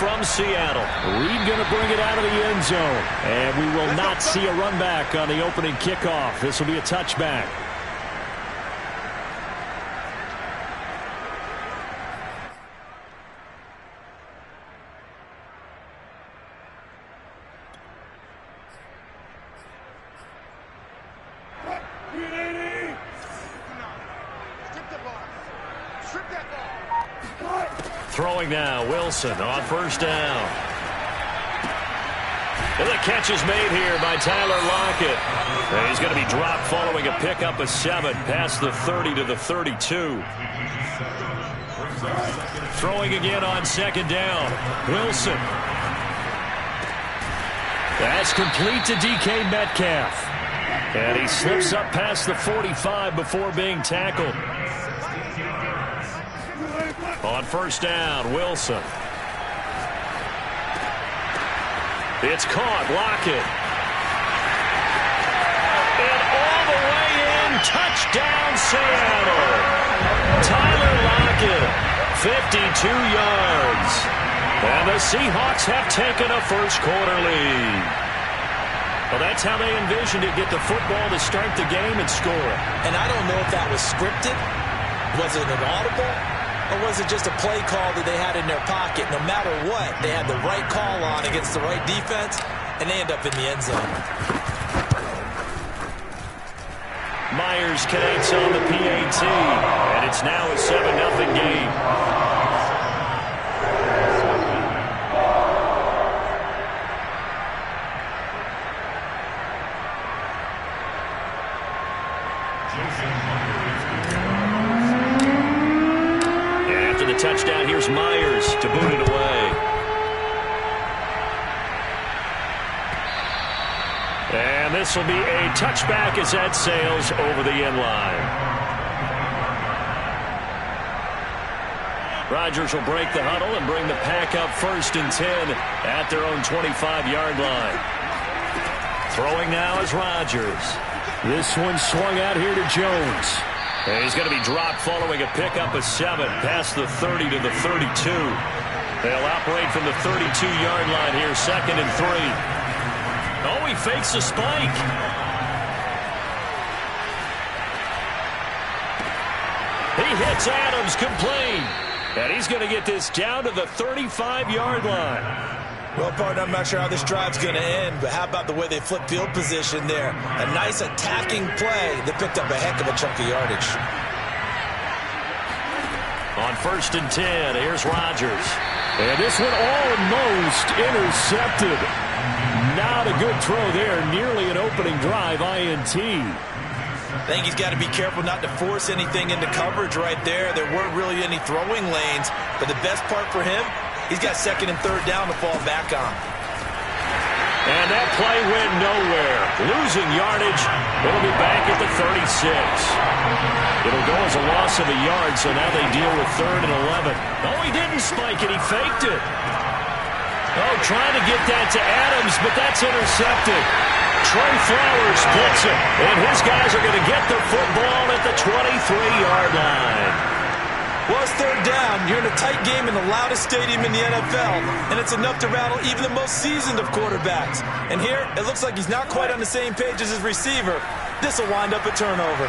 from Seattle. Reed going to bring it out of the end zone. And we will not see a run back on the opening kickoff. This will be a touchback. Throwing now, Wilson on first down. And the catch is made here by Tyler Lockett. And he's going to be dropped following a pickup of 7 past the 30 to the 32. Throwing again on second down. Wilson. That's complete to DK Metcalf. And he slips up past the 45 before being tackled. On first down, Wilson. It's caught, Lockett. And all the way in, touchdown Seattle. Tyler Lockett, 52 yards. And the Seahawks have taken a first-quarter lead. Well, that's how they envisioned it, get the football to start the game and score. And I don't know if that was scripted. Was it an audible? Or was it just a play call that they had in their pocket? No matter what, they had the right call on against the right defense, and they end up in the end zone. Myers connects on the PAT, and it's now a 7-0 game. Touchdown, here's Myers to boot it away. And this will be a touchback as that sails over the end line. Rodgers will break the huddle and bring the pack up 1st and 10 at their own 25-yard line. Throwing now is Rodgers. This one swung out here to Jones. And he's going to be dropped following a pickup of 7 past the 30 to the 32. They'll operate from the 32-yard line here, 2nd and 3. Oh, he fakes a spike. He hits Adams complete. And he's going to get this down to the 35-yard line. Well, partner, I'm not sure how this drive's going to end, but how about the way they flip field position there? A nice attacking play that picked up a heck of a chunk of yardage. On 1st and 10, here's Rodgers. And this one almost intercepted. Not a good throw there. Nearly an opening drive, INT. I think he's got to be careful not to force anything into coverage right there. There weren't really any throwing lanes, but the best part for him, he's got 2nd and 3rd down to fall back on. And that play went nowhere. Losing yardage. It'll be back at the 36. It'll go as a loss of a yard, so now they deal with 3rd and 11. Oh, he didn't spike it. He faked it. Oh, trying to get that to Adams, but that's intercepted. Trey Flowers splits it, and his guys are going to get the football at the 23-yard line. Well, it's 3rd down. You're in a tight game in the loudest stadium in the NFL, and it's enough to rattle even the most seasoned of quarterbacks. And here, it looks like he's not quite on the same page as his receiver. This will wind up a turnover.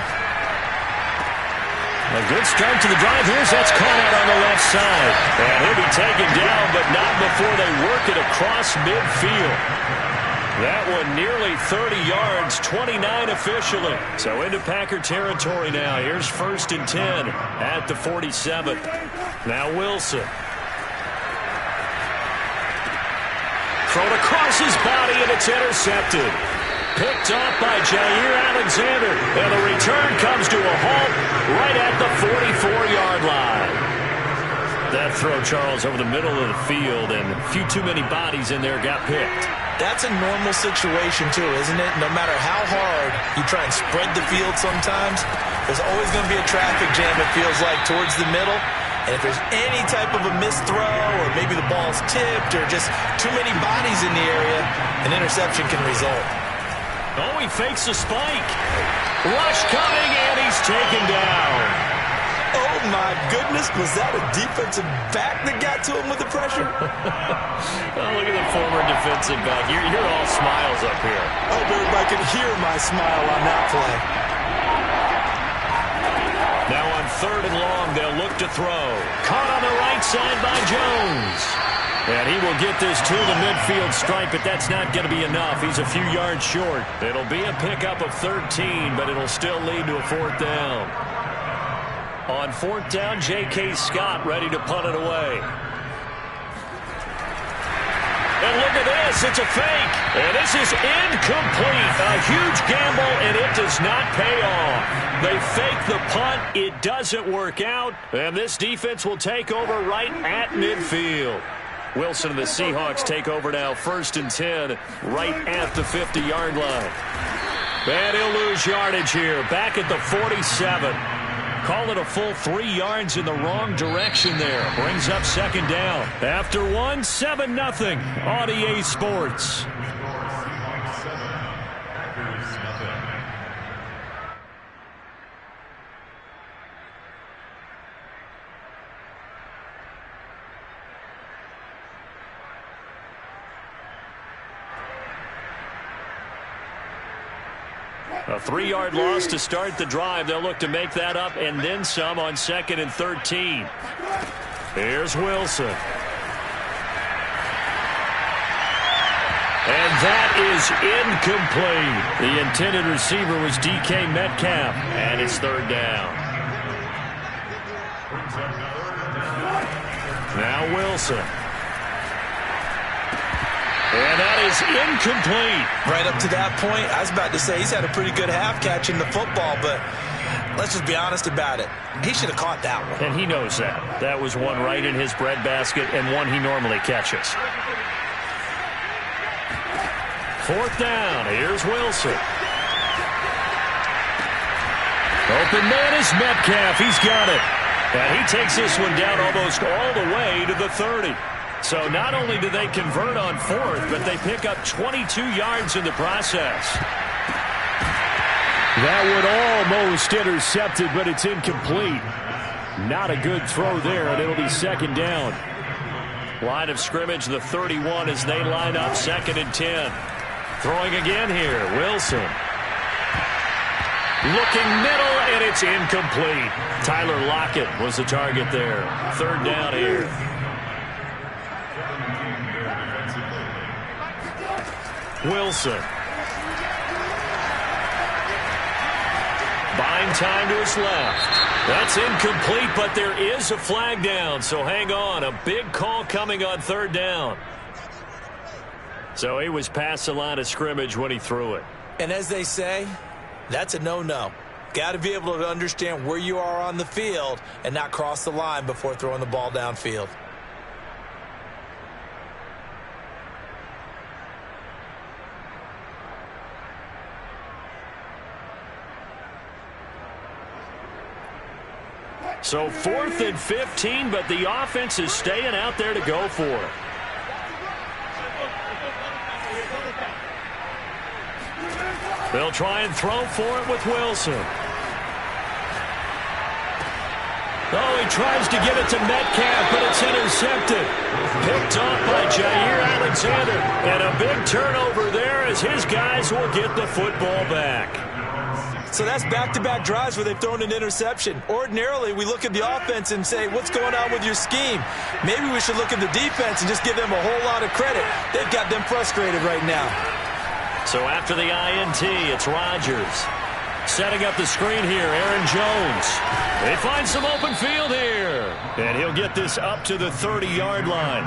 A good start to the drive. That's caught out on the left side. And he'll be taken down, but not before they work it across midfield. That one nearly 30 yards, 29 officially. So into Packer territory now. Here's 1st and 10 at the 47. Now Wilson. Thrown across his body, and it's intercepted. Picked off by Jair Alexander. And the return comes to a halt right at the 44-yard line. That throw, Charles, over the middle of the field, and a few too many bodies in there got picked. That's a normal situation, too, isn't it? No matter how hard you try and spread the field sometimes, there's always going to be a traffic jam, it feels like, towards the middle. And if there's any type of a missed throw, or maybe the ball's tipped, or just too many bodies in the area, an interception can result. Oh, he fakes a spike. Rush coming, and he's taken down. Oh, my goodness. Was that a defensive back that got to him with the pressure? Oh, look at the former defensive back. You're all smiles up here. I hope everybody can hear my smile on that play. Now on 3rd and long, they'll look to throw. Caught on the right side by Jones. And he will get this to the midfield stripe, but that's not going to be enough. He's a few yards short. It'll be a pickup of 13, but it'll still lead to a 4th down. On 4th down, J.K. Scott ready to punt it away. And look at this. It's a fake. And this is incomplete. A huge gamble, and it does not pay off. They fake the punt. It doesn't work out. And this defense will take over right at midfield. Wilson and the Seahawks take over now, 1st and 10, right at the 50-yard line. And he'll lose yardage here, back at the 47. Call it a full 3 yards in the wrong direction there. Brings up 2nd down. After 7-0 on EA Sports. A 3-yard loss to start the drive. They'll look to make that up and then some on 2nd and 13. Here's Wilson. And that is incomplete. The intended receiver was DK Metcalf, and it's 3rd down. Now Wilson. And that is incomplete. Right up to that point, I was about to say he's had a pretty good half catching the football, but let's just be honest about it. He should have caught that one. And he knows that. That was one right in his breadbasket and one he normally catches. 4th down. Here's Wilson. Open man is Metcalf. He's got it. And he takes this one down almost all the way to the 30. So not only do they convert on 4th, but they pick up 22 yards in the process. That one almost intercepted, but it's incomplete. Not a good throw there, and it'll be 2nd down. Line of scrimmage, the 31 as they line up 2nd and 10. Throwing again here, Wilson. Looking middle, and it's incomplete. Tyler Lockett was the target there. 3rd down here. Wilson. Buying time to his left. That's incomplete, but there is a flag down, so hang on. A big call coming on 3rd down. So he was past the line of scrimmage when he threw it. And as they say, that's a no-no. Got to be able to understand where you are on the field and not cross the line before throwing the ball downfield. So 4th and 15, but the offense is staying out there to go for it. They'll try and throw for it with Wilson. Oh, he tries to get it to Metcalf, but it's intercepted. Picked off by Jair Alexander. And a big turnover there as his guys will get the football back. So that's back-to-back drives where they've thrown an interception. Ordinarily, we look at the offense and say, what's going on with your scheme? Maybe we should look at the defense and just give them a whole lot of credit. They've got them frustrated right now. So after the INT, it's Rodgers. Setting up the screen here, Aaron Jones. They find some open field here. And he'll get this up to the 30-yard line.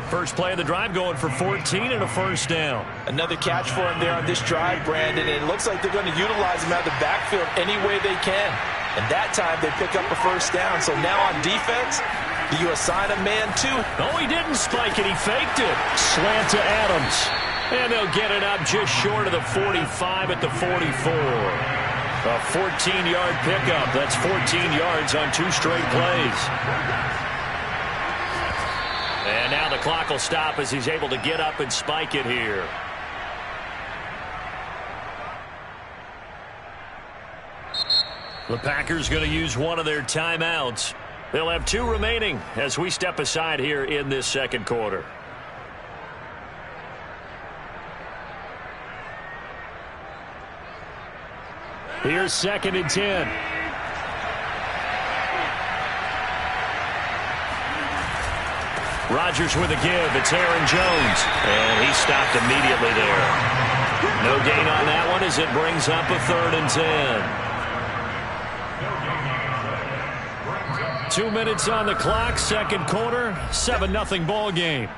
First play of the drive going for 14 and a 1st down. Another catch for him there on this drive, Brandon. And it looks like they're going to utilize him out of the backfield any way they can. And that time they pick up a 1st down. So now on defense, do you assign a man to? Oh, he didn't spike it. He faked it. Slant to Adams. And they'll get it up just short of the 45 at the 44. A 14-yard pickup. That's 14 yards on 2 straight plays. And now the clock will stop as he's able to get up and spike it here. The Packers going to use one of their timeouts. They'll have 2 remaining as we step aside here in this second quarter. Here's 2nd and 10. Rodgers with a give. It's Aaron Jones. And he stopped immediately there. No gain on that one as it brings up a 3rd and 10. 2 minutes on the clock, second quarter, 7-0 ball game.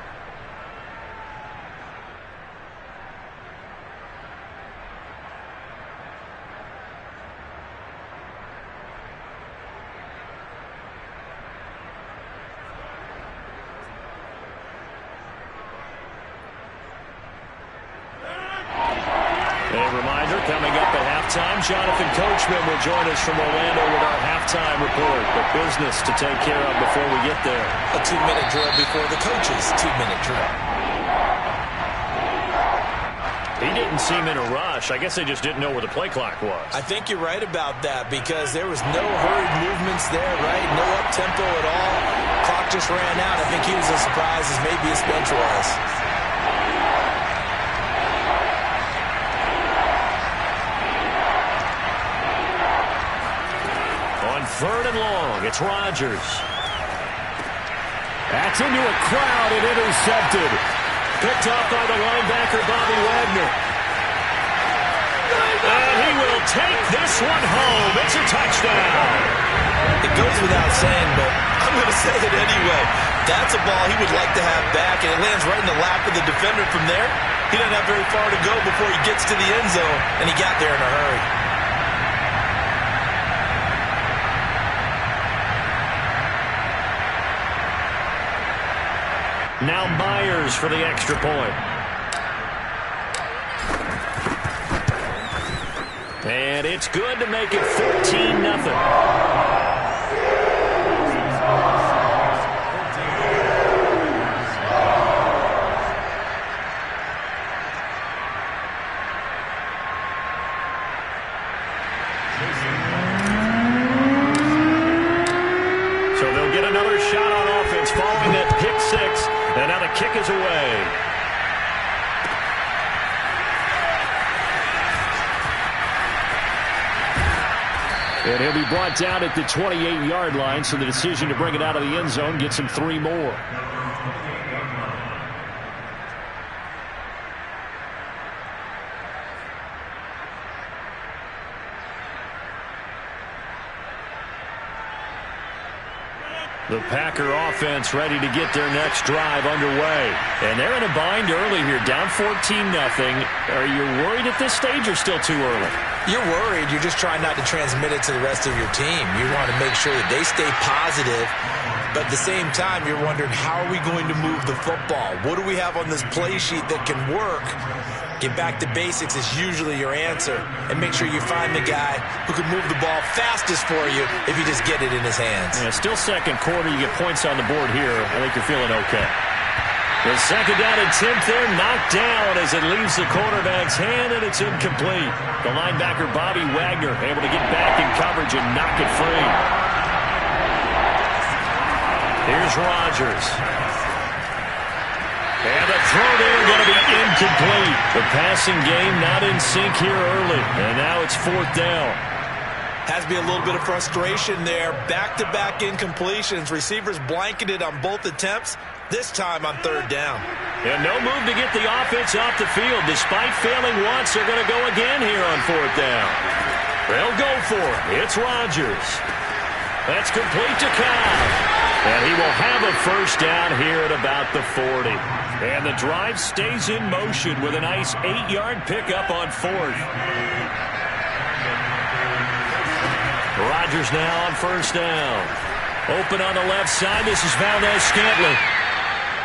Coming up at halftime, Jonathan Coachman will join us from Orlando with our halftime report. But business to take care of before we get there. A 2-minute drill before the coach's 2-minute drill. He didn't seem in a rush. I guess they just didn't know where the play clock was. I think you're right about that because there was no hurried movements there, right? No up-tempo at all. Clock just ran out. I think he was as surprised as maybe his bench was. On 3rd and long, it's Rodgers. That's into a crowd and intercepted. Picked off by the linebacker, Bobby Wagner. And he will take this one home. It's a touchdown. It goes without saying, but I'm going to say it anyway. That's a ball he would like to have back, and it lands right in the lap of the defender from there. He doesn't have very far to go before he gets to the end zone, and he got there in a hurry. Now Myers for the extra point. And it's good to make it 14-0. So they'll get another shot on offense following that pick 6. And now the kick is away. And he'll be brought down at the 28-yard line, so the decision to bring it out of the end zone gets him 3 more. The Packer offense ready to get their next drive underway. And they're in a bind early here, down 14-0. Are you worried at this stage or still too early? You're worried. You're just trying not to transmit it to the rest of your team. You want to make sure that they stay positive. But at the same time, you're wondering, how are we going to move the football? What do we have on this play sheet that can work? Get back to basics is usually your answer. And make sure you find the guy who can move the ball fastest for you if you just get it in his hands. Yeah, still second quarter. You get points on the board here. I think you're feeling okay. The second down attempt there knocked down as it leaves the quarterback's hand, and it's incomplete. The linebacker, Bobby Wagner, able to get back in coverage and knock it free. Here's Rodgers. And the throw there going to be incomplete. The passing game not in sync here early. And now it's 4th down. Has to be a little bit of frustration there. Back-to-back incompletions. Receivers blanketed on both attempts. This time on 3rd down. And no move to get the offense off the field. Despite failing once, they're going to go again here on 4th down. They'll go for it. It's Rodgers. That's complete to Cobb. And he will have a first down here at about the 40. And the drive stays in motion with a nice 8-yard pickup on 4th. Rodgers now on first down. Open on the left side. This is Valdez-Scantling.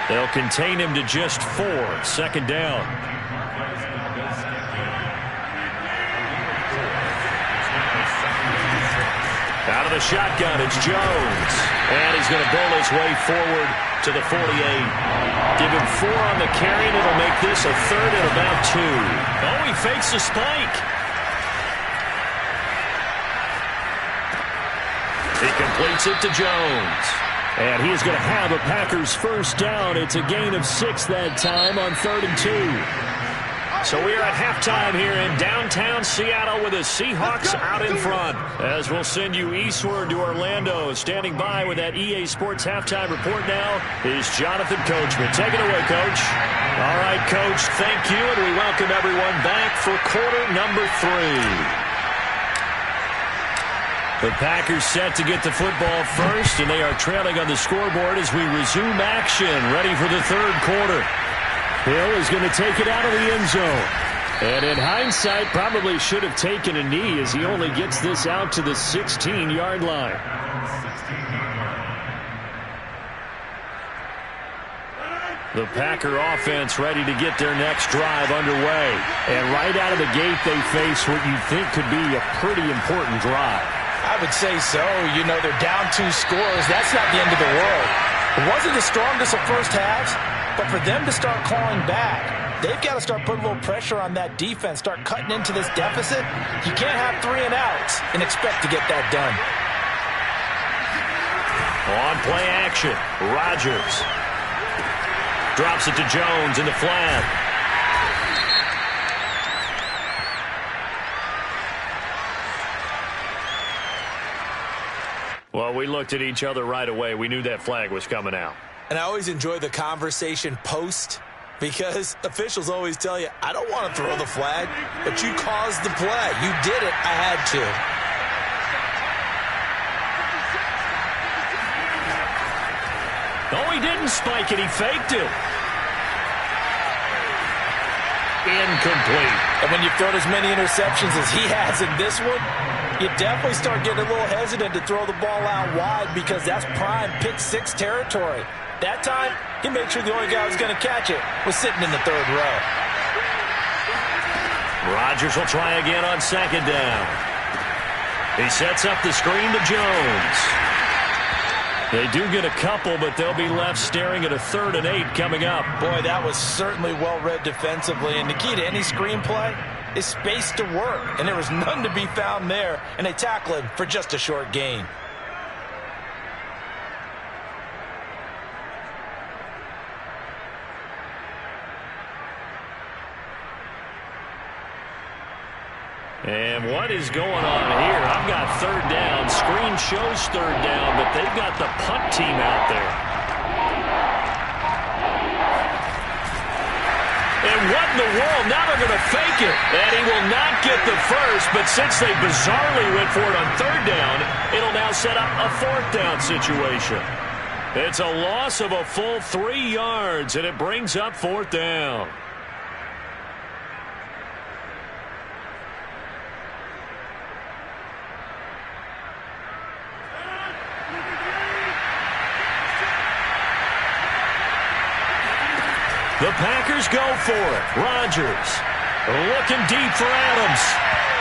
They'll contain him to just 4. 2nd down. Out of the shotgun, it's Jones. And he's going to bull his way forward to the 48. Give him 4 on the carry, and it'll make this a 3rd and about 2. Oh, he fakes the spike. He completes it to Jones. And he is going to have a Packers first down. It's a gain of 6 that time on 3rd and 2. So we are at halftime here in downtown Seattle with the Seahawks out in front. As we'll send you eastward to Orlando. Standing by with that EA Sports halftime report now is Jonathan Coachman. Take it away, Coach. All right, Coach, thank you, and we welcome everyone back for quarter number 3. The Packers set to get the football first, and they are trailing on the scoreboard as we resume action, ready for the 3rd quarter. Hill is going to take it out of the end zone. And in hindsight, probably should have taken a knee as he only gets this out to the 16-yard line. The Packer offense ready to get their next drive underway. And right out of the gate, they face what you think could be a pretty important drive. I would say so. You know, they're down 2 scores. That's not the end of the world. It wasn't the strongest of first halves, but for them to start clawing back, they've got to start putting a little pressure on that defense, start cutting into this deficit. You can't have 3 and outs and expect to get that done. On play action, Rodgers drops it to Jones in the flat. Well, we looked at each other right away. We knew that flag was coming out. And I always enjoy the conversation post because officials always tell you, I don't want to throw the flag, but you caused the play. You did it. I had to. No, he didn't spike it. He faked it. Incomplete. And when you've thrown as many interceptions as he has in this one, you definitely start getting a little hesitant to throw the ball out wide because that's prime pick 6 territory. That time, he made sure the only guy who was going to catch it was sitting in the 3rd row. Rodgers will try again on 2nd down. He sets up the screen to Jones. They do get a couple, but they'll be left staring at a 3rd and 8 coming up. Boy, that was certainly well read defensively. And the key to any screenplay is space to work. And there was none to be found there. And they tackle him for just a short gain. And what is going on here? I've got 3rd down. Screen shows 3rd down, but they've got the punt team out there. And what in the world? Now they're going to fake it. And he will not get the first, but since they bizarrely went for it on 3rd down, it'll now set up a 4th down situation. It's a loss of a full 3 yards, and it brings up 4th down. The Packers go for it. Rodgers looking deep for Adams.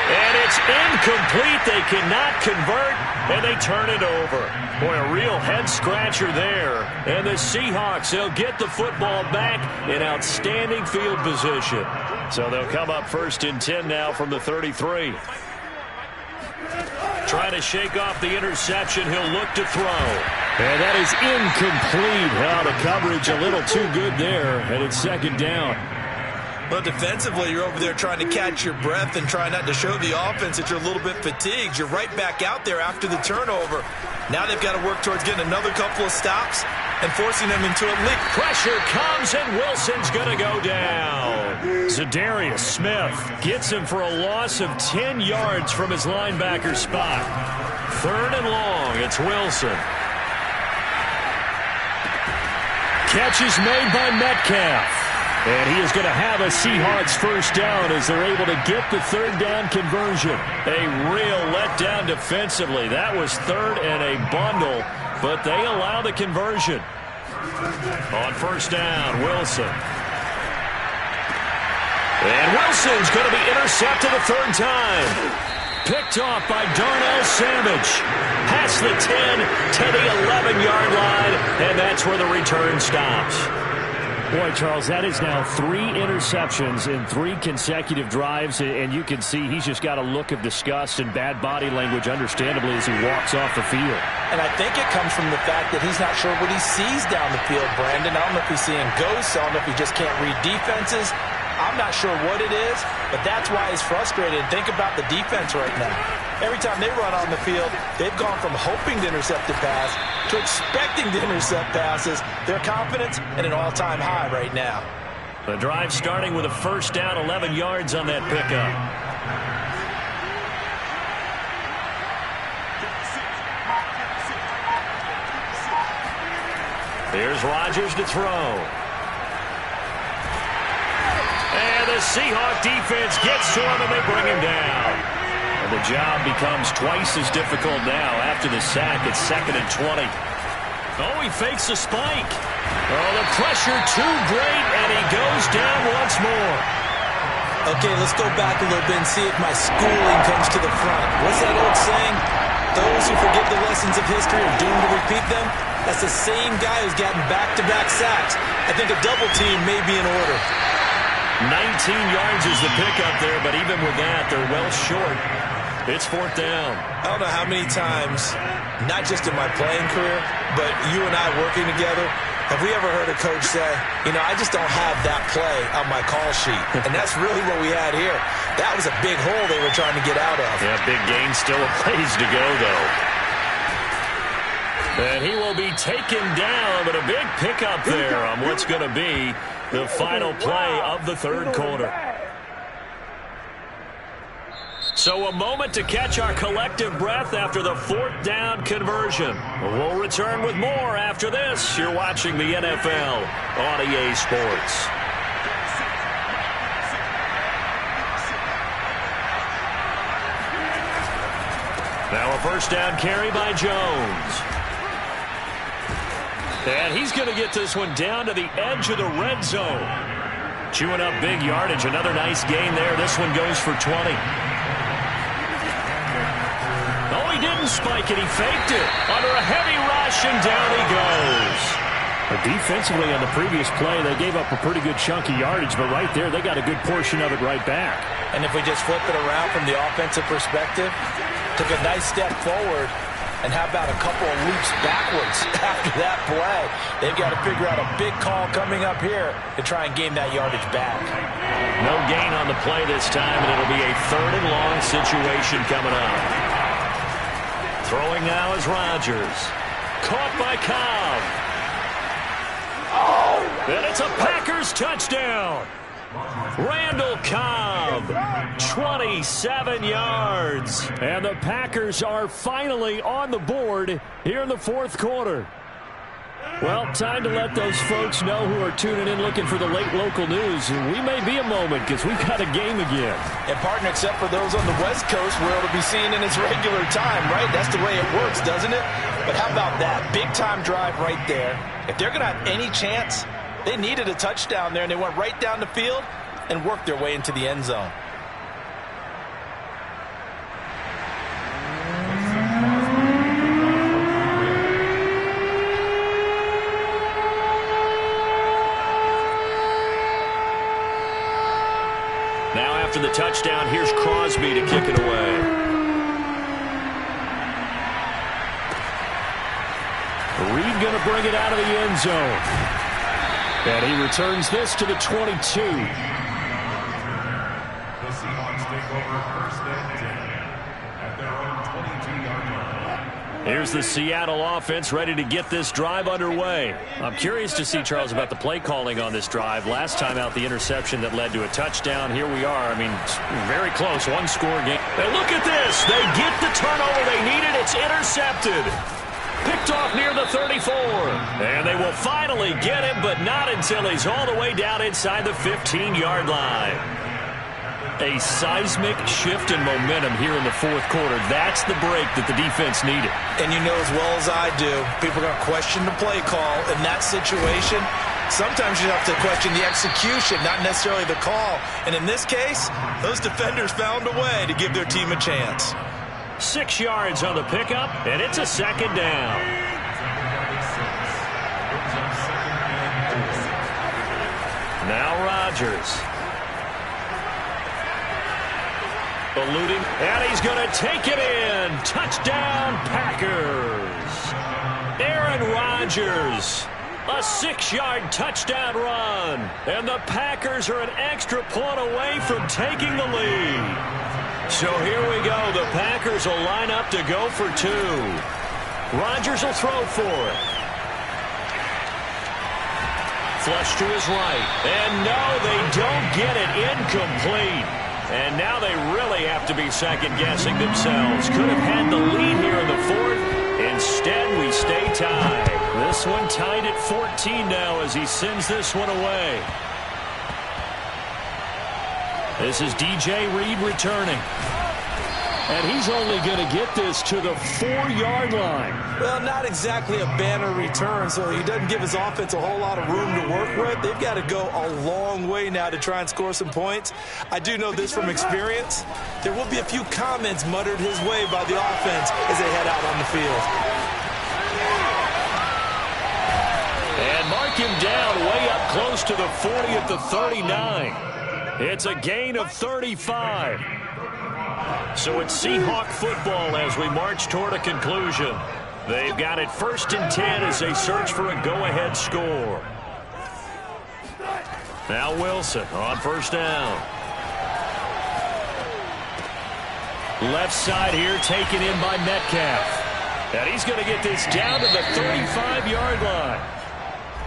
And it's incomplete. They cannot convert, and they turn it over. Boy, a real head-scratcher there. And the Seahawks, they'll get the football back in outstanding field position. So they'll come up 1st and 10 now from the 33. Trying to shake off the interception. He'll look to throw. And that is incomplete. Well, the coverage a little too good there, and it's 2nd down. Well, defensively, you're over there trying to catch your breath and try not to show the offense that you're a little bit fatigued. You're right back out there after the turnover. Now they've got to work towards getting another couple of stops and forcing them into a leak. Pressure comes, and Wilson's going to go down. Zadarius Smith gets him for a loss of 10 yards from his linebacker spot. 3rd and long. It's Wilson. Catch is made by Metcalf. And he is going to have a Seahawks first down as they're able to get the 3rd down conversion. A real letdown defensively. That was 3rd and a bundle, but they allow the conversion. On 1st down, Wilson. And Wilson's going to be intercepted a 3rd time. Picked off by Darnell Savage. Past the 10 to the 11-yard line, and that's where the return stops. Boy, Charles, that is now 3 interceptions in 3 consecutive drives, and you can see he's just got a look of disgust and bad body language, understandably, as he walks off the field. And I think it comes from the fact that he's not sure what he sees down the field, Brandon. I don't know if he's seeing ghosts. I don't know if he just can't read defenses. I'm not sure what it is, but that's why he's frustrated. Think about the defense right now. Every time they run on the field, they've gone from hoping to intercept a pass to expecting to intercept passes. Their confidence at an all-time high right now. The drive starting with a first down, 11 yards on that pickup. Here's Rodgers to throw. And the Seahawk defense gets to him, and they bring him down. And the job becomes twice as difficult now after the sack. It's 2nd and 20. Oh, he fakes a spike. Oh, the pressure too great, and he goes down once more. Okay, let's go back a little bit and see if my schooling comes to the front. What's that old saying? Those who forget the lessons of history are doomed to repeat them. That's the same guy who's gotten back-to-back sacks. I think a double team may be in order. 19 yards is the pickup there, but even with that, they're well short. It's 4th down. I don't know how many times, not just in my playing career, but you and I working together, have we ever heard a coach say, you know, I just don't have that play on my call sheet. And that's really what we had here. That was a big hole they were trying to get out of. Yeah, big gain, still a ways to go, though. And he will be taken down, but a big pickup there on what's going to be the final play of the 3rd quarter. So a moment to catch our collective breath after the 4th down conversion. We'll return with more after this. You're watching the NFL on EA Sports. Now a first down carry by Jones. And he's going to get this one down to the edge of the red zone. Chewing up big yardage. Another nice gain there. This one goes for 20. Oh, he didn't spike it. He faked it. Under a heavy rush, and down he goes. Defensively on the previous play, they gave up a pretty good chunk of yardage, but right there, they got a good portion of it right back. And if we just flip it around from the offensive perspective, took a nice step forward, and how about a couple of loops backwards after that play? They've got to figure out a big call coming up here to try and gain that yardage back. No gain on the play this time, and it'll be a 3rd and long situation coming up. Throwing now is Rodgers. Caught by Cobb. And it's a Packers touchdown. Randall Cobb, 27 yards. And the Packers are finally on the board here in the 4th quarter. Well, time to let those folks know who are tuning in looking for the late local news. We may be a moment because we've got a game again. And, partner, except for those on the West Coast, we're able to be seen in its regular time, right? That's the way it works, doesn't it? But how about that? Big-time drive right there. If they're going to have any chance, they needed a touchdown there, and they went right down the field and worked their way into the end zone. Now after the touchdown, here's Crosby to kick it away. Reed going to bring it out of the end zone. And he returns this to the 22. The Seahawks take over 1st and 10 at their own 22-yard line. Here's the Seattle offense ready to get this drive underway. I'm curious to see, Charles, about the play calling on this drive. Last time out, the interception that led to a touchdown. Here we are. I mean, very close. One-score game. And look at this. They get the turnover they needed. It's intercepted. Picked off near the 34. And they will finally get him, but not until he's all the way down inside the 15-yard line. A seismic shift in momentum here in the 4th quarter. That's the break that the defense needed. And you know as well as I do, people are going to question the play call in that situation. Sometimes you have to question the execution, not necessarily the call. And in this case, those defenders found a way to give their team a chance. 6 yards on the pickup, and it's a 2nd down. Now Rodgers. Eluding, and he's going to take it in. Touchdown, Packers. Aaron Rodgers, a 6-yard touchdown run. And the Packers are an extra point away from taking the lead. So here we go. The Packers will line up to go for 2. Rodgers will throw for it. Flush to his right. And no, they don't get it. Incomplete. And now they really have to be second-guessing themselves. Could have had the lead here in the 4th. Instead, we stay tied. This one tied at 14 now as he sends this one away. This is DJ Reed returning. And he's only going to get this to the 4-yard line. Well, not exactly a banner return, so he doesn't give his offense a whole lot of room to work with. They've got to go a long way now to try and score some points. I do know this from experience. There will be a few comments muttered his way by the offense as they head out on the field. And mark him down way up close to the 40 at the 39. It's a gain of 35. So it's Seahawk football as we march toward a conclusion. They've got it 1st and 10 as they search for a go-ahead score. Now Wilson on 1st down. Left side here taken in by Metcalf. And he's going to get this down to the 35-yard line.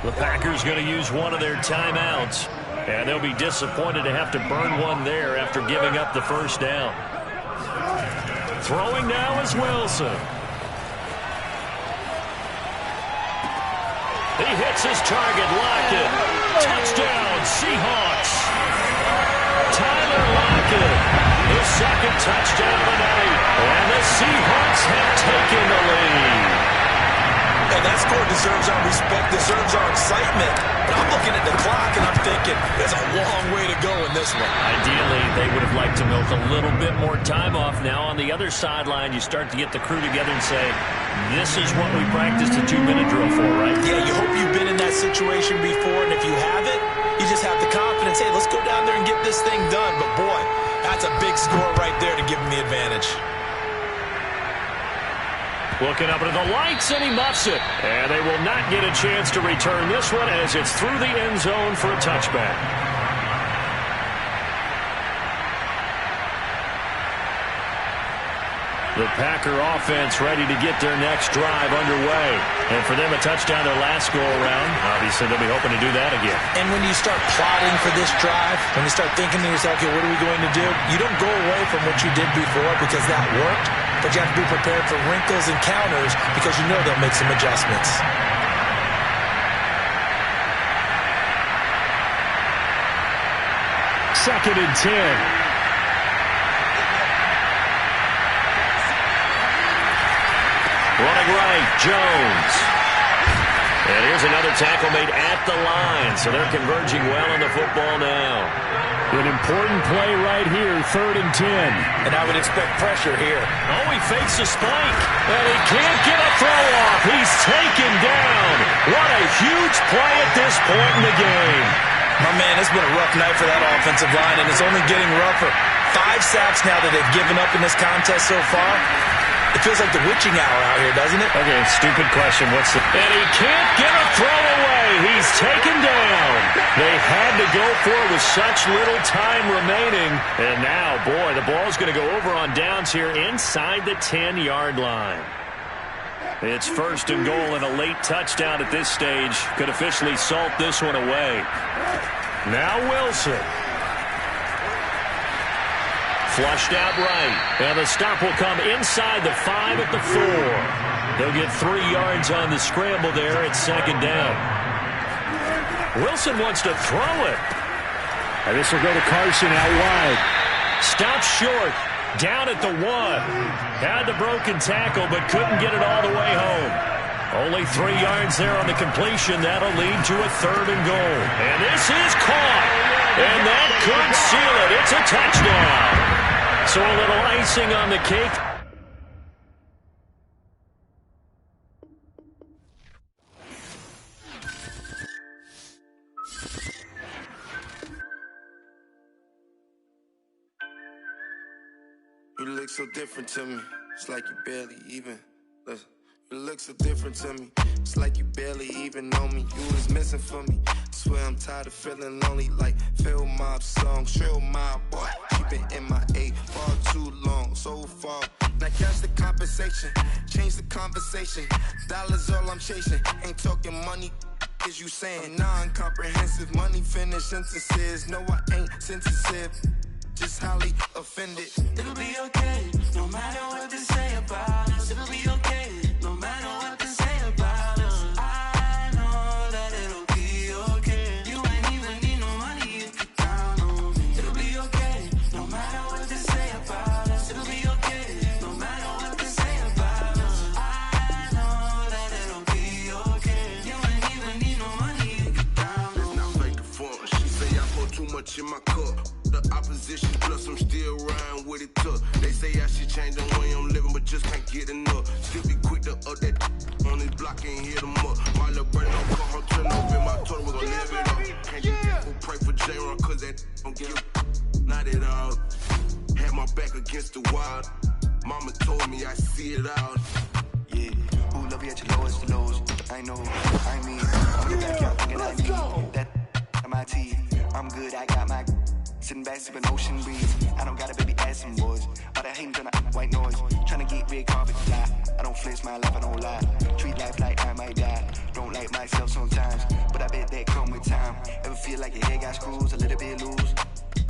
The Packers going to use one of their timeouts. And they'll be disappointed to have to burn one there after giving up the 1st down. Throwing now is Wilson. He hits his target. Lockett. Touchdown, Seahawks. Tyler Lockett. His 2nd touchdown of the night. And the Seahawks have taken the lead. And that score deserves our respect, deserves our excitement. But I'm looking at the clock and I'm thinking there's a long way to go in this one. Ideally, they would have liked to milk a little bit more time off. Now on the other sideline, you start to get the crew together and say, this is what we practiced a 2-minute drill for, right? Yeah, you hope you've been in that situation before, and if you haven't, you just have the confidence, hey, let's go down there and get this thing done. But boy, that's a big score right there to give them the advantage. Looking up into the lights, and he muffs it. And they will not get a chance to return this one as it's through the end zone for a touchback. The Packer offense ready to get their next drive underway. And for them, a touchdown their last go-around. Obviously, they'll be hoping to do that again. And when you start plotting for this drive, when you start thinking to yourself, okay, what are we going to do? You don't go away from what you did before because that worked. But you have to be prepared for wrinkles and counters because you know they'll make some adjustments. 2nd and 10. Running right, Jones. And here's another tackle made at the line. So they're converging well on the football now. An important play right here, 3rd and 10. And I would expect pressure here. Oh, he fakes a spike. And he can't get a throw off. He's taken down. What a huge play at this point in the game. My man, it's been a rough night for that offensive line, and it's only getting rougher. 5 sacks now that they've given up in this contest so far. It feels like the witching hour out here, doesn't it? Okay, stupid question. What's the... And he can't get a throw away. He's taken down. They had to go for it with such little time remaining. And now, boy, the ball's going to go over on downs here inside the 10-yard line. It's 1st and goal, and a late touchdown at this stage could officially salt this one away. Now Wilson. Flushed out right. And the stop will come inside the 5 at the 4. They'll get 3 yards on the scramble there at 2nd down. Wilson wants to throw it. And this will go to Carson out wide. Stops short. Down at the 1. Had the broken tackle, but couldn't get it all the way home. Only 3 yards there on the completion. That'll lead to a 3rd and goal. And this is caught. And that could seal it. It's a touchdown. So a little icing on the cake. look so different to me. It's like you barely even. Listen. You look so different to me. It's like you barely even know me. You was missing for me. Swear I'm tired of feeling lonely. Like Phil Mob song, Trill Mob, boy. She been in my A far too long, so far. Now catch the compensation, change the conversation. Dollars all I'm chasing. Ain't talking money, is you saying non-comprehensive. Money finish sentences. No, I ain't sensitive. Just highly offended. It'll be okay, no matter what they say about us. It'll be okay, no matter what they say about us. I know that it'll be okay. You ain't even need no money, you can count on me. It'll be okay, no matter what they say about us. It'll be okay, no matter what they say about us. I know that it'll be okay. You ain't even need no money, you can count on me. Now fake the front, she say I pour too much in my cup. The opposition plus I'm still riding with it tough. They say I should change the way I'm living, but just can't get enough. Still be quick to up that on this block and hit them up. My little brother don't come home, turn up in my total, we gon' live it up. Can't you pray for J-Ron, cause that don't give not at all. Had my back against the wall. Mama told me I see it out. Yeah, who love you at your lowest of lows? I know, I mean, I'm the back, y'all thinking I need that my tea. I'm good, I got my sitting back, sipping ocean breeze. I don't got a baby ass some boys. All that hating turn out white noise. Tryna get red carpet fly. I don't flex my life, I don't lie. Treat life like I might die. Don't like myself sometimes, but I bet that come with time. Ever feel like your head got screws, a little bit loose?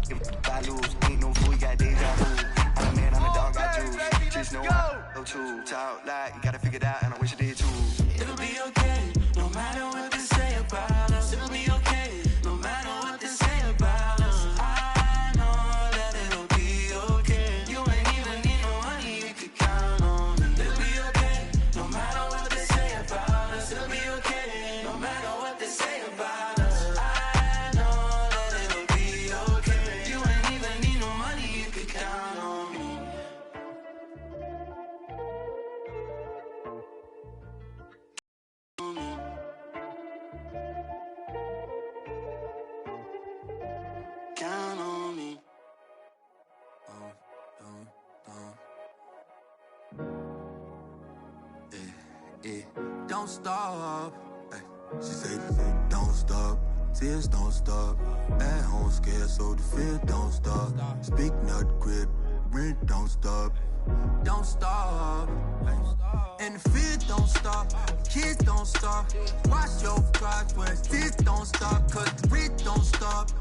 If I lose, ain't no fool, you got deja vu. I'm a man, I'm a dog, got juice. Just know I go to talk like you gotta figure it out, and I wish I did too. It'll be okay, no matter what they say about us. It'll be okay, no matter what they say about us. I know that it'll be okay. You ain't even need no money, you can count on me. It'll be okay, no matter what they say about us. It'll be okay, no matter what they say about us. I know that it'll be okay. You ain't even need no money, you can count on me. Count on me. Don't stop. Ay, she say, don't stop. Tears don't stop. At home scared, so the fear don't stop. Speak not crib, rent don't stop. Don't stop. Ay, and the fear don't stop. Kids don't stop. Watch your progress. This don't stop, cause the rent don't stop.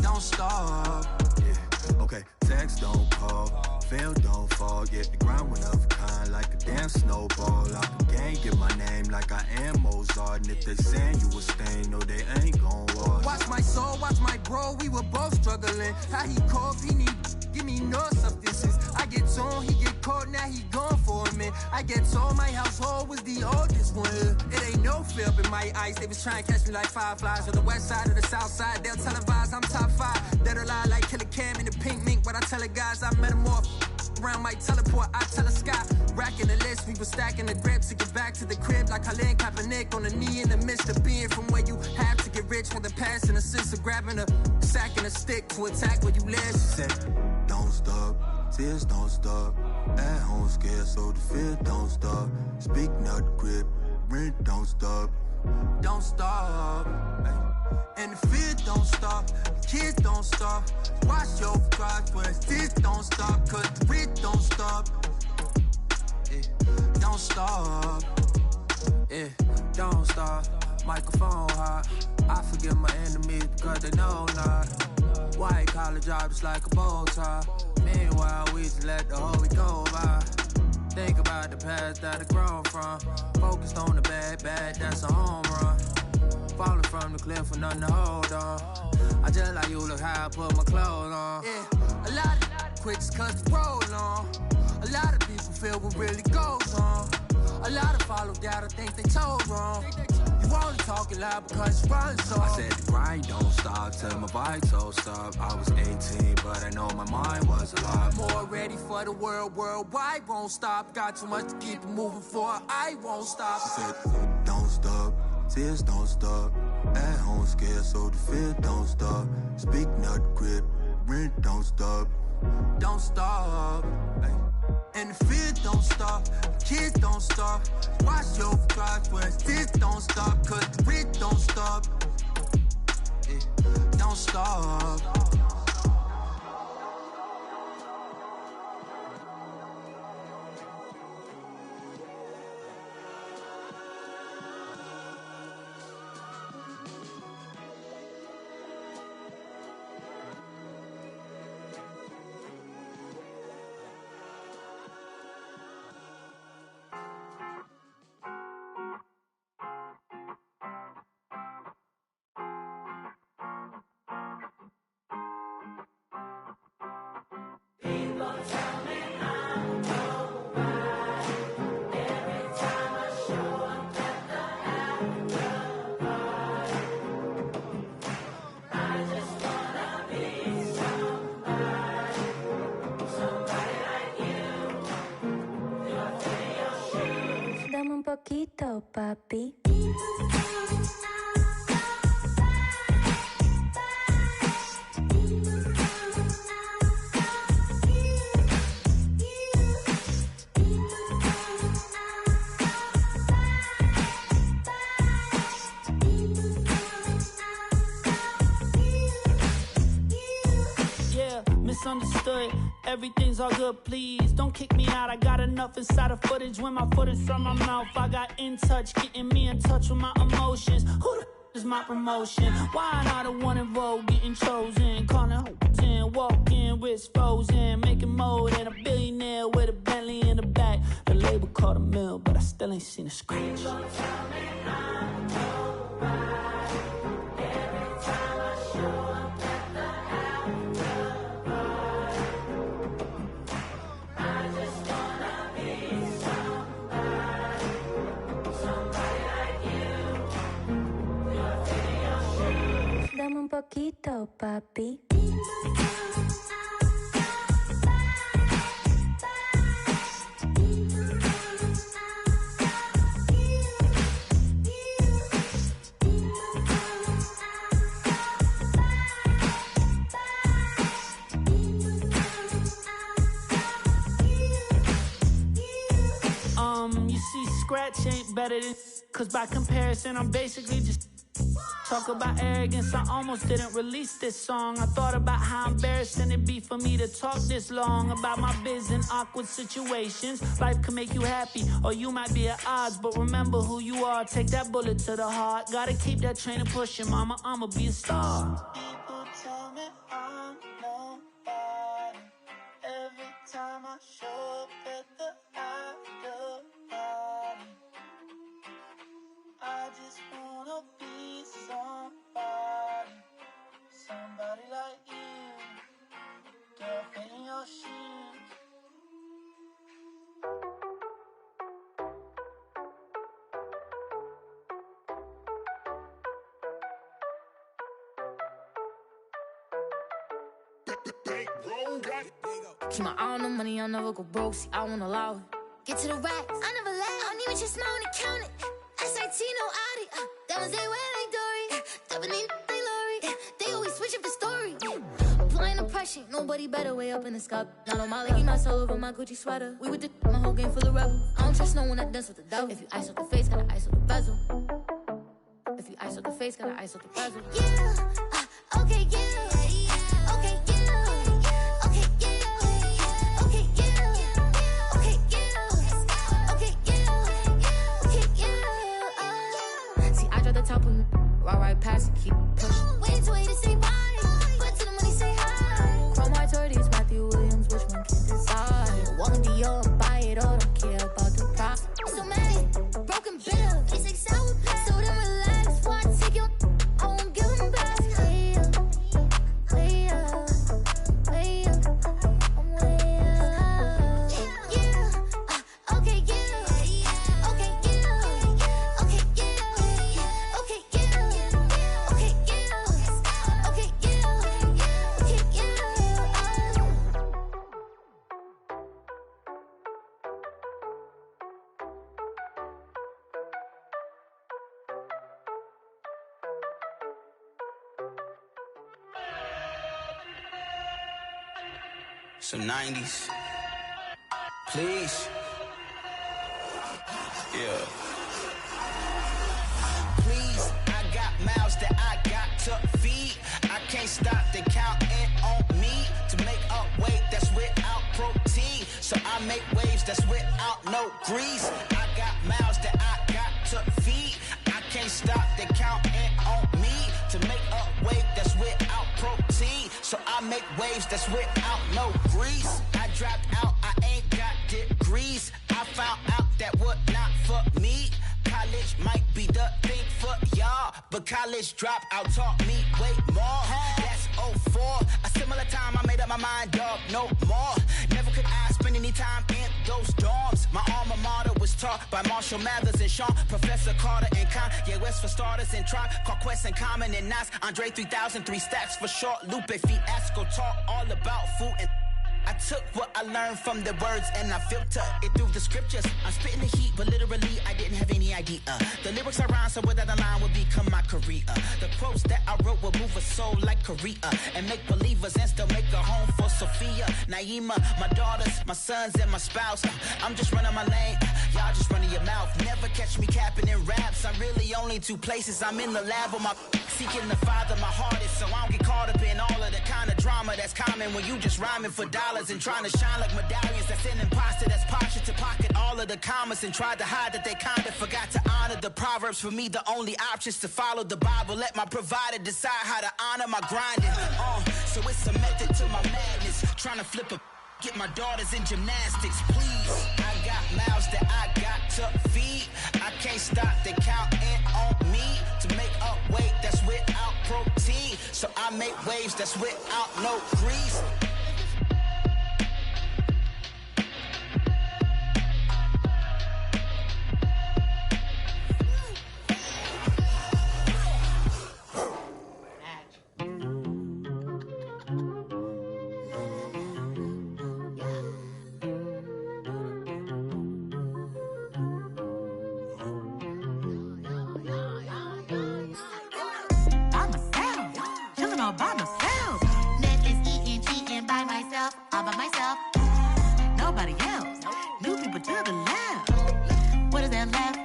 Don't stop. Yeah. Okay, text don't call, fail don't fall. Yeah, the ground went up kind like a damn snowball. Out the game, get my name like I am Mozart. And if they saying you a stain, no, they ain't gon' walk. Watch my soul, watch my bro, we were both struggling. How he cough, he need, give me no substances. I get on, he get caught, now he gone for a minute. I get told my household was the oldest one. It ain't no fear up in my eyes. They was trying to catch me like fireflies on the west side or the south side. They'll televise, I'm top 5. Dead or alive like Killer Cam in the pink mink. But I tell the guys I metamorph. Around my teleport, I tell the sky. Racking the list, we were stacking the grips to get back to the crib like Colin Kaepernick on the knee in the midst of being from where you have to get rich with a pass and assist of grabbing a sack and a stick to attack where you live. She said, don't stop, tears don't stop. At home scared, so the fear don't stop. Speak not crib, rent don't stop. Don't stop. And the fear don't stop, kids don't stop. Watch your progress, this don't stop, cause the rent don't stop. Don't stop. Don't stop. Microphone hot. I forgive my enemies because they know not. White collar job just like a bow tie. Meanwhile, we just let the whole week go by. Think about the past that I grown from. Focused on the bad, that's a home run. Falling from the cliff with nothing to hold on. I just like you look how I put my clothes on. Yeah, a lot of quits cause the roll on. A lot of people feel what really goes on. A lot of follow doubt, I think they told wrong. You only talking loud because you run so. I said the grind don't stop till my vitals stop. I was 18, but I know my mind was a lot more ready for the worldwide won't stop. Got too much to keep it moving for, I won't stop. She said, don't stop, tears don't stop. At home scared, so the fear don't stop. Speak not crib, rent don't stop. Don't stop. Ay. And the fear don't stop. Kids don't stop. Watch your progress. This don't stop. Cause the rent don't stop. Don't stop. Dame un poquito, papi. Misunderstood, everything's all good, please don't kick me out. I got enough inside of footage when my foot is from my mouth. I got in touch, getting me in touch with my emotions. Who the is my promotion? Why not the one in vogue getting chosen? Calling hoes in, walking, wrist frozen, making mode and a billionaire with a Bentley in the back. The label called a mill, but I still ain't seen a scratch. Dame un poquito, papi. You see, scratch ain't better than, cause by comparison, I'm basically just talk about arrogance. I almost didn't release this song. I thought about how embarrassing it'd be for me to talk this long about my biz in awkward situations. Life can make you happy, or you might be at odds, but remember who you are. Take that bullet to the heart. Gotta keep that train pushing, mama, I'ma be a star. People tell me I'm nobody. Every time I show up at the after party, I just wanna be somebody, somebody like you, girl, fit in your shoes. Keep my eye on the money, I'll never go broke. See, I won't allow it. Get to the racks, I never lag. I don't even just smile and count it. SIT, no Audi. Diamonds, they wear like Dory. Dubbing they Lori. They always switching for story. Applying the pressure, nobody better way up in the sky. Not on my leg, my soul over my Gucci sweater. We with the my whole game full of rebels. I don't trust no one that dance with the devil. If you ice up the face, gotta ice up the bezel. If you ice up the face, gotta ice up the bezel. Yeah, okay, yeah. Okay, yeah. Top of me, right past it, keep pushing. Wait to say bye, but to the money say hi. Chrome hearts or these Matthew Williams, which one can decide? Walking Dior and buy it all, don't care about the profit. So mad, broken bitter, it's like sour patch. So then relax, while I take your home, give them back. Some 90s. Please. Yeah. Please, I got mouths that I got to feed. I can't stop the counting on me to make up weight that's without protein. So I make waves that's without no grease. I got mouths that I got to feed. I can't stop the counting on me to make up weight that's without protein. So I make waves that's without no grease. I dropped out, I ain't got degrees. I found out that would not for me. College might be the thing for y'all, but college dropout taught me way more. That's 04, a similar time I made up my mind, dog, no more. Never could I spend any time in those dorms. My alma mater was taught by Marshall Mathers and Sean, Professor Carter and Kanye West for starters and Tron, Quest and Common and Nas, Andre 3000, 3 stacks for short, Lupe Fiasco taught all about food and I took what I learned from the words and I filtered it through the scriptures. I'm spitting the heat, but literally I didn't have any idea. The lyrics I rhyme, so without the line would become my career. The quotes that I wrote would move a soul like Korea and make believers and still make a home for Sophia, Naima, my daughters, my sons, and my spouse. I'm just running my lane, y'all just running your mouth. Never catch me capping in raps. I'm really only 2 places. I'm in the lab on my seeking the Father, my heart is so I don't get caught up in all of the kind of drama that's common when you just rhyming for dollars and trying to shine like medallions. That's an imposter that's partial to pocket all of the commas and tried to hide that they kinda forgot to honor the proverbs. For me, the only options to follow the Bible. Let my provider decide how to honor my grinding. So it's a method to my madness. Trying to flip a get my daughters in gymnastics, please. I got mouths that I got to feed. I can't stop the counting on me to make up weight that's without protein. So I make waves that's without no grease. By myself, Netflix eating, cheating by myself, all by myself. Nobody else, new people to the left. What is that left?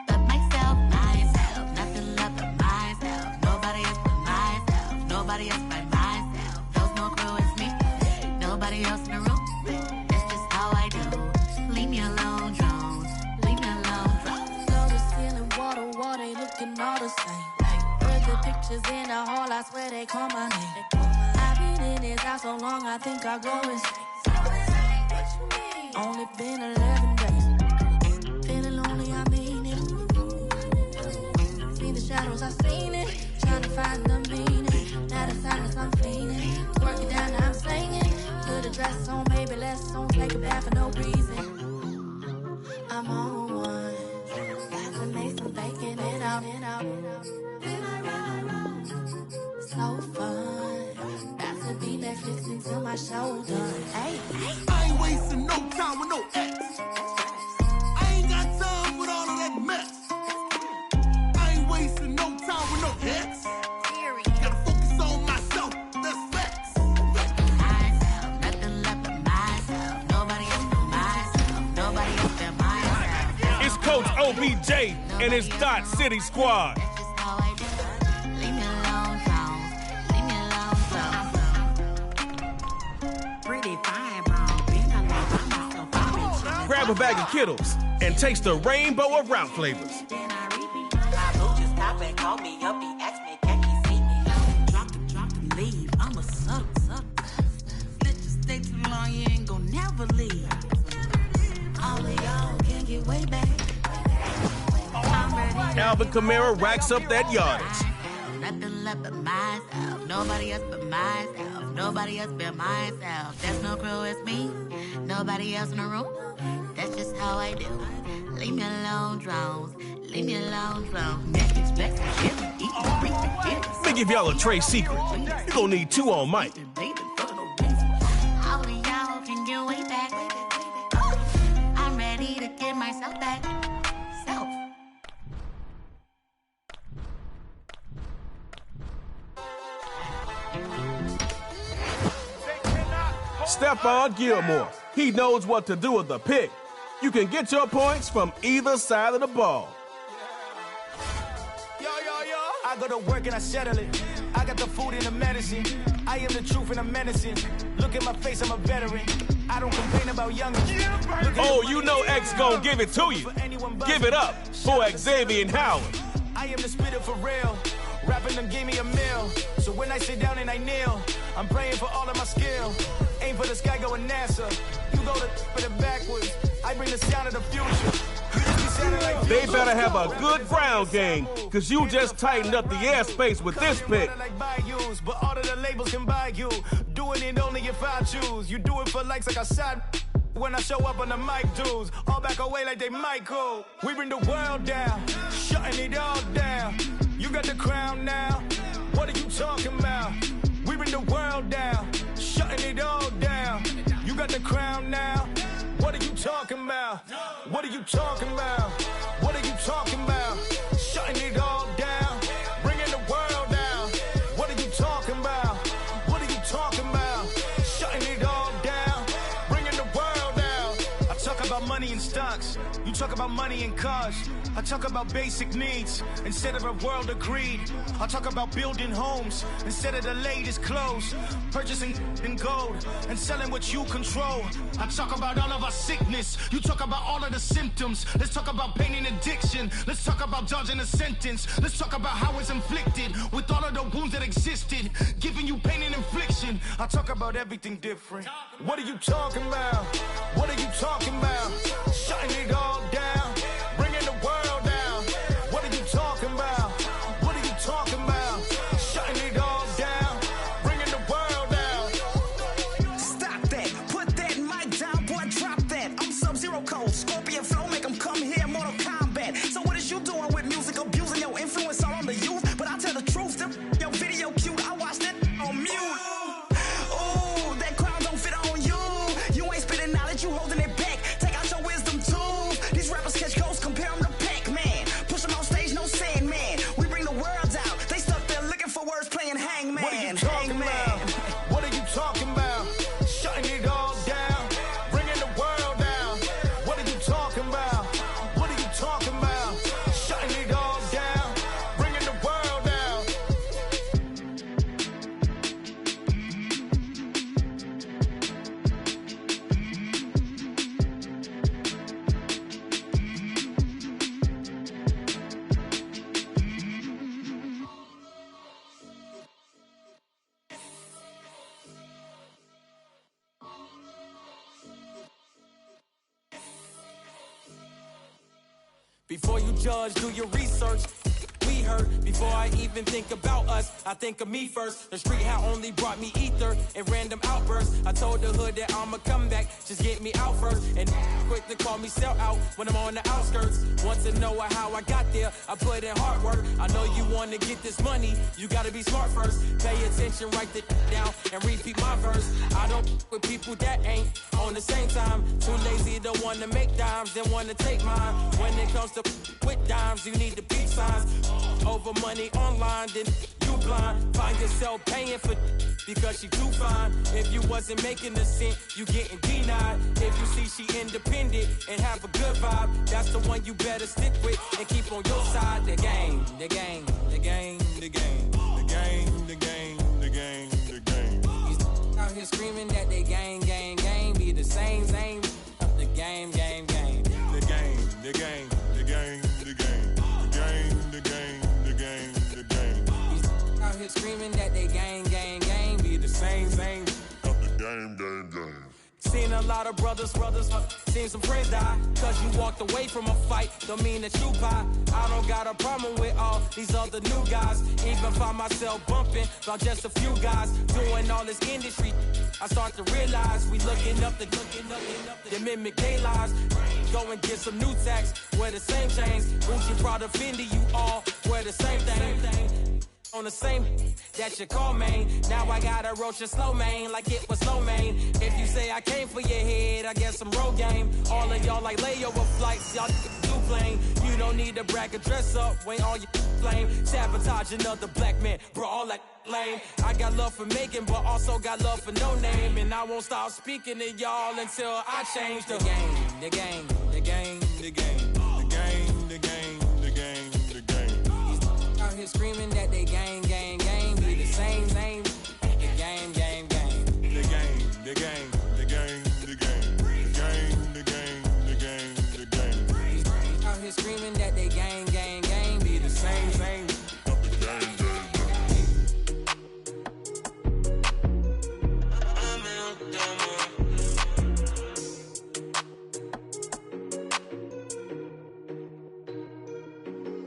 But myself, nothing left but myself. Nobody else but myself, nobody else but myself. There's no crew, it's me, nobody else in the room. That's just how I do. Leave me alone, drones. Leave me alone, drones. Flow the ceiling, water, they looking all the same. The pictures in the hall, I swear they call my name. I've been in this house so long, I think I'll go insane. Only been 11 days. Feeling lonely, I mean it. Seen the shadows, I seen it. Trying to find the meaning. Now the silence, I'm fiending. Work it down, I'm singing. Put a dress on, baby, let's don't take a bath for no reason. I'm on one. Got to make some bacon and out. So fun. That's a beat that fits into my shoulder. Hey, I ain't wasting no time with no ex. I ain't got time with all of that mess. I ain't wasting no time with no ex. Gotta focus on myself. That's facts. Myself, nothing left but myself. Nobody else but myself. Nobody else but myself. It's Coach OBJ and his Dot City squad. Grab a bag of Kittles and taste the rainbow of route flavors. Drop the leave. I'm a suck. Let you stay too long, you ain't gon' never leave. All of y'all can get way back. Alvin Kamara racks up that yardage. Nothing left but myself. Nobody else but myself. Nobody else but myself. There's no crew, it's me. Nobody else in the room. That's just how I do. Leave me alone, drones. Leave me alone, drones. Netflix, flex, and chillin', eatin', breathing, Let me give y'all a trade secret. You're gonna need 2 on mic. All of y'all can get way back. I'm ready to get myself back. Self. Stephon Gilmore. He knows what to do with the pick. You can get your points from either side of the ball. I go to work and I settle it. I got the food and the medicine. I am the truth and I'm menacing. Look at my face, I'm a veteran. I don't complain about youngins. Oh, you know X gon' give it to you. Give it up for Xavier Howard. I am the spitter for real. Rapping them gave me a meal. So when I sit down and I kneel, I'm praying for all of my skill. Aim for the sky, going NASA. You go for the backwards. I bring the sound of the future. They better have a good ground game, because you just tightened up the airspace with this pick. But all of the labels can buy you. Doing it only if I choose. You do it for likes like a side. When I show up on the mic, dudes, all back away like they Michael. We bring the world down, shutting it all down. You got the crown now. What are you talking about? We bring the world down, shutting it all down. You got the crown now. What are you talking about? What are you talking about? What are you talking about? Shutting it all down, bringing the world down. What are you talking about? What are you talking about? Shutting it all down, bringing the world down. I talk about money and stocks. You talk about money and cars. I talk about basic needs instead of a world of greed. I talk about building homes instead of the latest clothes. Purchasing in gold and selling what you control. I talk about all of our sickness. You talk about all of the symptoms. Let's talk about pain and addiction. Let's talk about dodging a sentence. Let's talk about how it's inflicted with all of the wounds that existed, giving you pain and infliction. I talk about everything different. What are you talking about? What are you talking about? Shutting it all down, bringing the world down. What are you talking about? What are you talking about? Shutting it all down, bringing the world down. Stop that, put that mic down, boy, drop that. I'm Sub-Zero Code, Scorpion Flow, make them come here, Mortal Kombat. So what is you doing with music, abusing your influence all on the youth? But I tell the truth, your video cute, I watch that on mute. Ooh, that crown don't fit on you. You ain't spitting knowledge, you holding it back. Take out your wisdom too. These rappers catch ghosts, compare them to Pac-Man. Push them on stage, no Sandman. We bring the world out. They stuck there looking for words, playing Hangman. What are you talking about? What are you talking about? Shutting it all down, bringing the world down. What are you talking about? What are you talking about? Shutting it all down, bringing the world down. Before you judge, do your research. We hurt before I even think about us. I think of me first. The street had only brought me ether and random outbursts. I told the hood that I'ma come back, just get me out first. And quick to call me sell out when I'm on the outskirts. Want to know how I got there? I put in hard work. I know you want to get this money. You gotta be smart first. Pay attention, write it down, and repeat my verse. I don't with people that ain't on the same time. Too lazy to want to make dimes, then want to take mine. When it comes to with dimes, you need the peak signs. Over money online, then you blind. Find yourself paying for because she too fine. If you wasn't making a cent, you getting denied. If you see she independent and have a good vibe, that's the one you better stick with and keep on your side. The game, the game, the game, the game, the game, the game, the game, the game. He's out here screaming that they gang, gang, gang, be the same. The game, game, game, the game, the game, the game, the game, the game, the game, the game, the game. He's out here screaming that they gang, gang, gang, be the same. The game, game, game. Seen a lot of brothers, seen some friends die. Cause you walked away from a fight, don't mean that you pie. I don't got a problem with all these other new guys. Even find myself bumping about just a few guys doing all this industry. I start to realize we looking up to mimic their lives. Go and get some new tax, wear the same chains. Gucci, Prada, Fendi, you all wear the same thing. on the same that you call main. Now I got a roach and slow main like it was slow main. If you say I came for your head, I guess I'm road game. All of y'all like layover flights, y'all too plain. You don't need to brag or dress up when all your flame. Sabotage another black man, bro, all that lame. I got love for making, but also got love for no name. And I won't stop speaking to y'all until I change the game. The game, the game, the game, the game, the game, the game, the game. Out here screaming that they gang, gang, gang, be the same name. The game, game, game. The game, the game, the game, the game, the game, the game, the game, the game. Out here screaming that they gang, gang, gang, be the same name.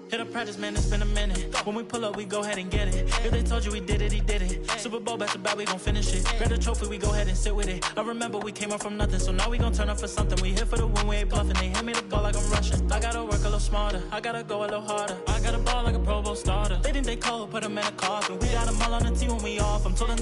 Hit a practice, man, it's been a minute. When we pull up, we go ahead and get it. If they told you we did it, he did it. Super Bowl back to back, we gon' finish it. Grab the trophy, we go ahead and sit with it. I remember we came up from nothing, so now we gon' turn up for something. We hit for the win, we ain't bluffing. They hand me the ball like I'm rushing. I gotta work a little smarter, I gotta go a little harder. I gotta ball like a Pro Bowl starter. They think they cold, put them in a coffin. We got them all on the team when we off. I'm told them